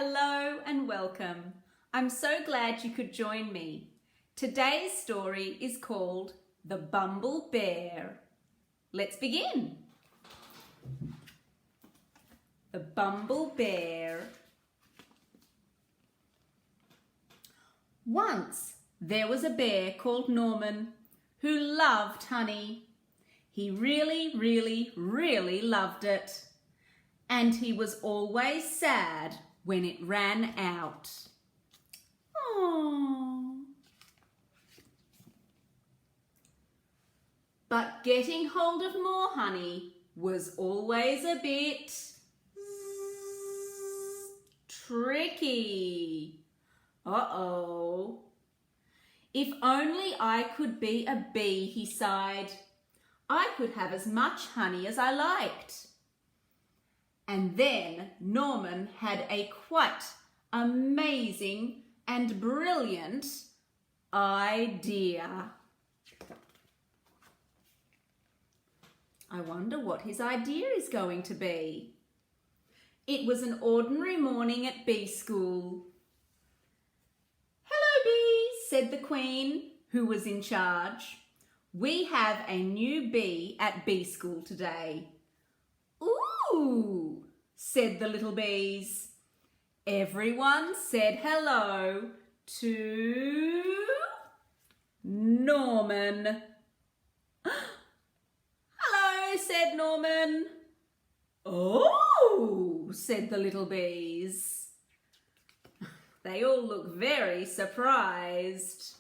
Hello and welcome. I'm so glad you could join me. Today's story is called The Bumblebear. Let's begin. The Bumblebear. Once there was a bear called Norman who loved honey. He really loved it. And he was always sad when it ran out. Aww. But getting hold of more honey was always a bit tricky. Uh-oh. If only I could be a bee, he sighed. I could have as much honey as I liked. And then Norman had a quite amazing and brilliant idea. I wonder what his idea is going to be. It was an ordinary morning at bee school. "Hello, bees," said the queen, who was in charge. "We have a new bee at bee school today." "Ooh," said the little bees. Everyone said hello to Norman. "Hello," said Norman. "Oh," said the little bees. They all look very surprised.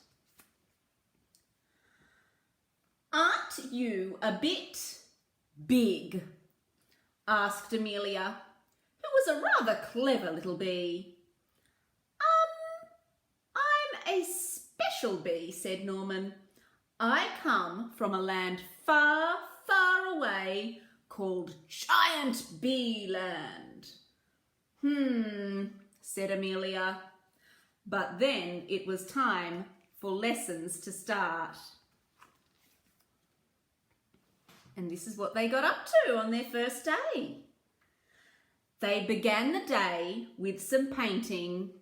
"Aren't you a bit big?" asked Amelia, who was a rather clever little bee. I'm a special bee," said Norman. "I come from a land far away called Giant Bee Land." Said Amelia. But then it was time for lessons to start. And this is what they got up to on their first day. They began the day with some painting.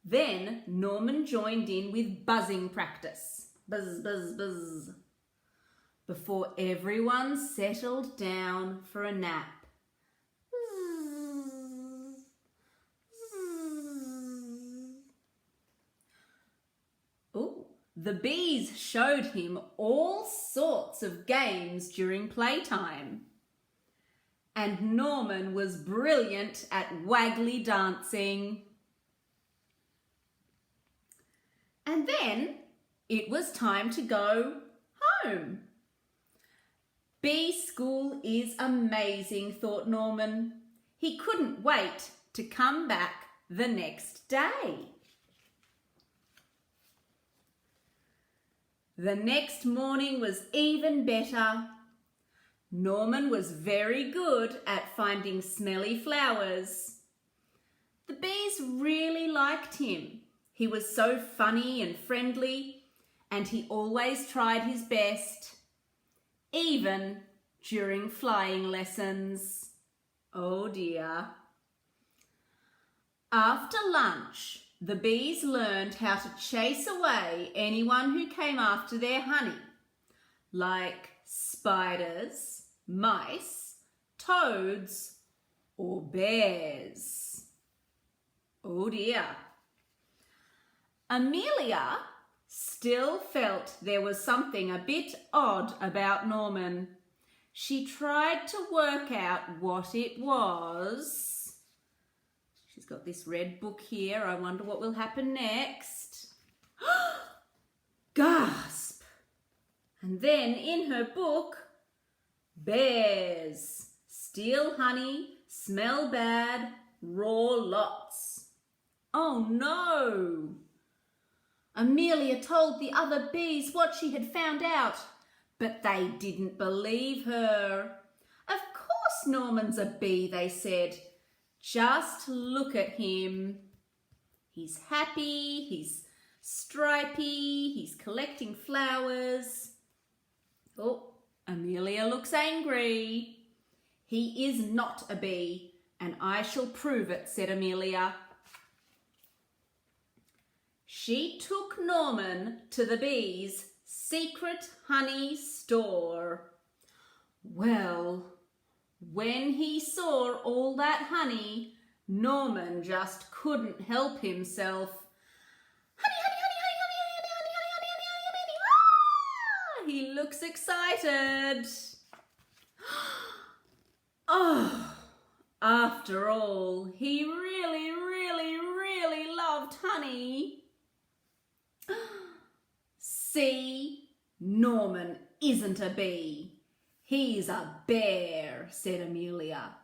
Then Norman joined in with buzzing practice. Buzz, buzz, buzz. Before everyone settled down for a nap. The bees showed him all sorts of games during playtime. And Norman was brilliant at waggly dancing. And then it was time to go home. Bee school is amazing, thought Norman. He couldn't wait to come back the next day. The next morning was even better. Norman was very good at finding smelly flowers. The bees really liked him. He was so funny and friendly, and he always tried his best, even during flying lessons. Oh dear. After lunch, the bees learned how to chase away anyone who came after their honey, like spiders, mice, toads, or bears. Oh dear. Amelia still felt there was something a bit odd about Norman. She tried to work out what it was. She's got this red book here. I wonder what will happen next. Gasp! And then in her book, bears steal honey, smell bad, roar lots. Oh no! Amelia told the other bees what she had found out, but they didn't believe her. Of course Norman's a bee, they said. Just look at him. He's happy, he's stripy, he's collecting flowers. Oh, Amelia looks angry. He is not a bee, and I shall prove it, said Amelia. She took Norman to the bees' secret honey store. Well, when he saw all that honey, Norman just couldn't help himself. Honey, honey, honey, honey, honey, honey, honey, honey, honey, honey, honey. Ah! He looks excited. Oh, after all, he really, really, really loved honey. See, Norman isn't a bee. He's a bear, said Amelia.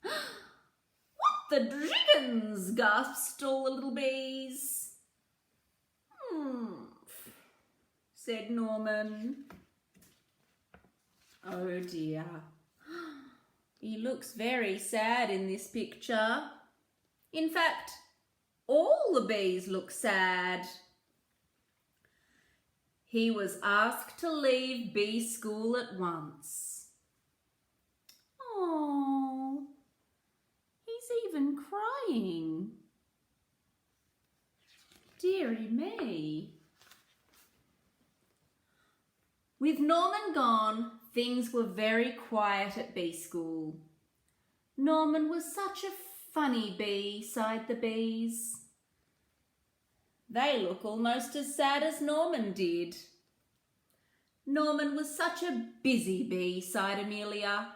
What the driggins, gasped all the little bees. Said Norman. Oh dear. He looks very sad in this picture. In fact, all the bees look sad. He was asked to leave bee school at once. Oh, he's even crying. Dearie me. With Norman gone, things were very quiet at bee school. Norman was such a funny bee, sighed the bees. They look almost as sad as Norman did. Norman was such a busy bee, sighed Amelia.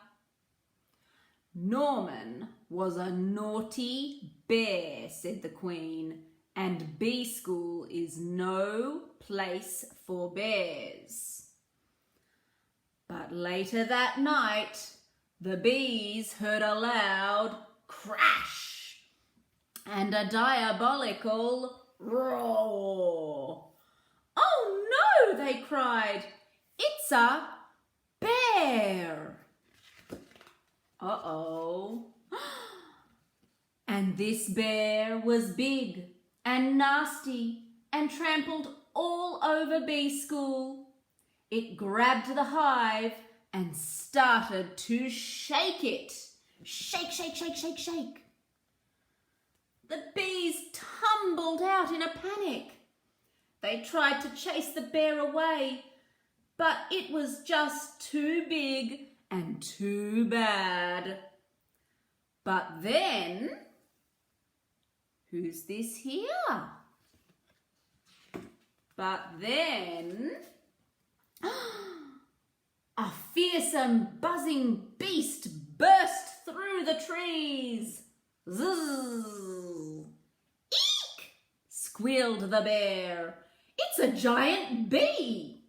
Norman was a naughty bear, said the Queen, and bee school is no place for bears. But later that night, the bees heard a loud crash and a diabolical roar. Oh no, they cried. It's a bear. Uh-oh. And this bear was big and nasty and trampled all over bee school. It grabbed the hive and started to shake it. Shake, shake, shake, shake, shake. The bees tumbled out in a panic. They tried to chase the bear away, but it was just too big and too bad. But then, who's this here? But then, a fearsome buzzing beast burst through the trees. Zzz! Eek! Squealed the bear. It's a giant bee!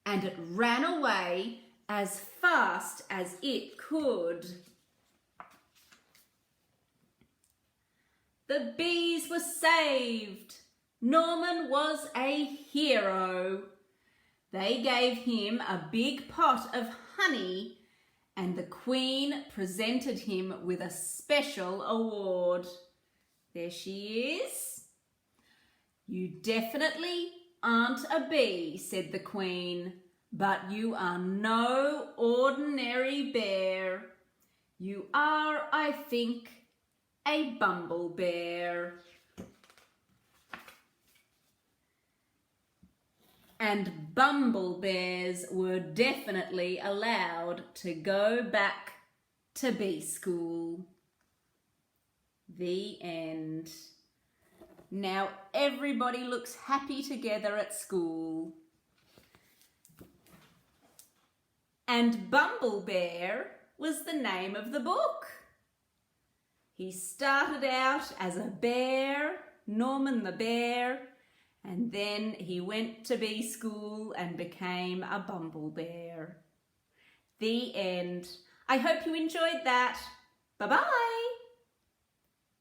And it ran away as fast as it could. The bees were saved. Norman was a hero. They gave him a big pot of honey, and the Queen presented him with a special award. There she is. You definitely aren't a bee, said the Queen, but you are no ordinary bear. You are, I think, a Bumblebear. And Bumblebears were definitely allowed to go back to bee school. The end. Now everybody looks happy together at school. And Bumblebear was the name of the book. He started out as a bear, Norman the bear, and then he went to bee school and became a Bumblebear. The end. I hope you enjoyed that. Bye-bye.